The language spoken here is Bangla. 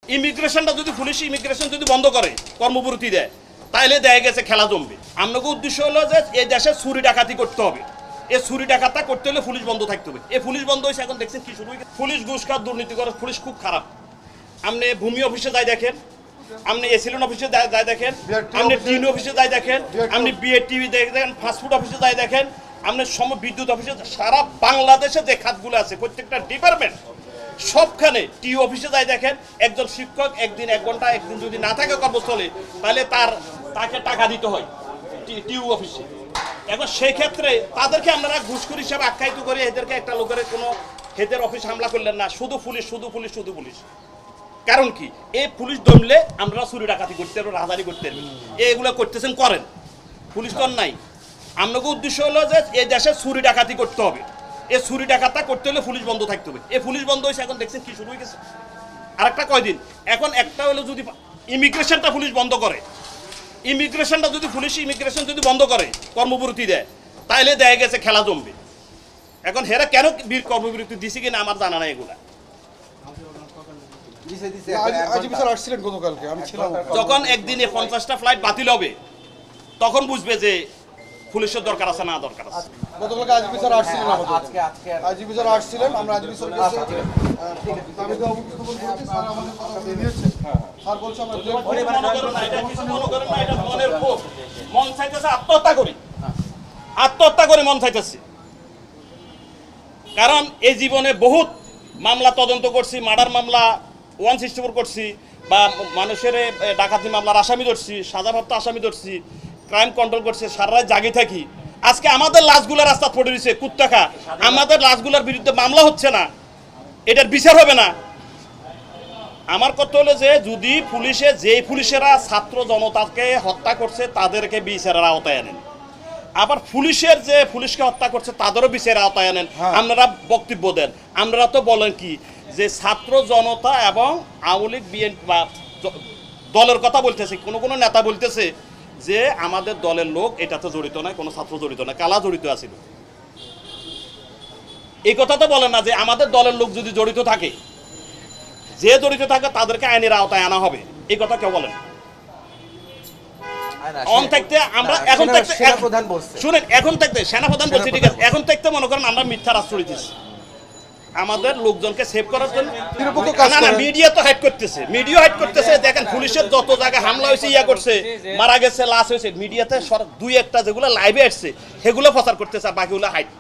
ইমিগ্রেশনটা যদি পুলিশ ইমিগ্রেশন যদি বন্ধ করে কর্মবিরতি দেয় তাহলে দেখা গেছে খেলা জমবে। আপনাকে উদ্দেশ্য হলো যে এই দেশে চুরি ডাকাতি করতে হবে, এই চুরি ডাকাতটা করতে হলে পুলিশ বন্ধ থাকতে হবে। এই পুলিশ বন্ধ হয়েছে, এখন দেখছেন কি শুরু হয়েছে, পুলিশ ঘুষ খাত দুর্নীতি করে, পুলিশ খুব খারাপ। আপনি ভূমি অফিসে যাই দেখেন, আপনি এসিলেন অফিসে যাই দেখেন, আপনি টিন অফিসে যাই দেখেন, আপনি বিএটিভি দেখেন, ফাস্টফুড অফিসে যাই দেখেন, আপনি বিদ্যুৎ অফিসে, সারা বাংলাদেশে যে খাতগুলো আছে প্রত্যেকটা ডিপার্টমেন্ট সবখানে, টি অফিসে যাই দেখেন, একজন শিক্ষক একদিন 1 ঘন্টা একদিন যদি না থাকে কর্মস্থলে তাহলে তাকে টাকা দিতে হয় টিউ অফিসে। এখন সেই ক্ষেত্রে তাদেরকে আপনারা ঘুষখোর হিসাবে আখ্যায়িত করে এদেরকে একটা লোকের কোনো হেদের অফিস হামলা করলেন না, শুধু পুলিশ শুধু পুলিশ শুধু পুলিশ। কারণ কি, এই পুলিশ দমলে আমরা চুরি ডাকাতি করতে পারবো, রাজারি করতে পারবো, এগুলো করতেছেন করেন, পুলিশ তো নাই। আপনাকে উদ্দেশ্য হলো যে এই দেশে চুরি ডাকাতি করতে হবে, এই চুরি ডাকাতটা করতে হলে পুলিশ বন্ধ থাকতে হবে। এই পুলিশ বন্ধ হয়েছে, এখন দেখছেন কি শুরু হয়ে গেছে। আরেকটা কয়দিন, এখন একটা হলো যদি ইমিগ্রেশনটা পুলিশ বন্ধ করে, ইমিগ্রেশনটা যদি পুলিশ ইমিগ্রেশন যদি বন্ধ করে কর্মবিরতি দেয় তাহলে দেখা গেছে খেলা জমবে। এখন হেরা কেন কর্মবিরতি দিছে কিনা আমার জানা নাই এগুলা। যখন একদিনে 50টা ফ্লাইট বাতিল হবে তখন বুঝবে যে পুলিশের দরকার আছে না দরকার আছে। গতকালকে আজিবি স্যার আসছিলেন, আজিবি স্যার আসছিলেন, আমরা আজিবি স্যারের কাছে স্যার বলছে মন চাইতেছে আত্মহত্যা করে মন চাইতেছে। কারণ এই জীবনে বহুত মামলা তদন্ত করছি, মার্ডার মামলা 164 করছি, বা মানুষের ডাকাতি মামলার আসামি ধরছি, সাজাপ্রাপ্ত আসামি ধরছি, ক্রাইম কন্ট্রোল করছে, সারা রাত জাগি থাকি। আজকে আমাদের লাশগুলা রাস্তা পড়ে দিচ্ছে কুত্তাখা, আমাদের লাশগুলার বিরুদ্ধে মামলা হচ্ছে না, এটার বিচার হবে না। আমার কথা হলো যে যদি পুলিশে যেই পুলিশেরা ছাত্র জনতাকে হত্যা করছে তাদেরকে বিচারের আওতায় আনেন, আবার পুলিশের যে পুলিশকে হত্যা করছে তাদেরও বিচারের আওতায় আনেন। আপনারা বক্তব্য দেন, আপনারা তো বলেন কি যে ছাত্র জনতা এবং আওয়ামী লীগ বিএনপি বা দলের কথা বলতেছে, কোনো নেতা বলতেছে যে আমাদের দলের লোক এটাতে জড়িত নয়, কোনো ছাত্র জড়িত নয়, কালা জড়িত আছিল। এই কথা তো বলেন না যে আমাদের দলের লোক যদি জড়িত থাকে, যে জড়িত থাকে তাদেরকে আইনের আওতায় আনা হবে, এই কথা কেউ বলেন। শুনেন, এখন থাকতে সেনাপ্রধান বলছে ঠিক আছে, এখন থাকতে মনে করেন আমরা মিথ্যার আশ্রয় দিচ্ছি আমাদের লোকজনকে সেভ করার জন্য। মিডিয়া তো হাইড করতেছে, মিডিয়া হাইড করতেছে। দেখেন পুলিশের যত জায়গায় হামলা হয়েছে, ইয়া করছে, মারা গেছে, লাশ হয়েছে, মিডিয়াতে 2-1টা যেগুলো লাইভে আসছে সেগুলো প্রচার করতেছে, আর বাকিগুলো হাইড।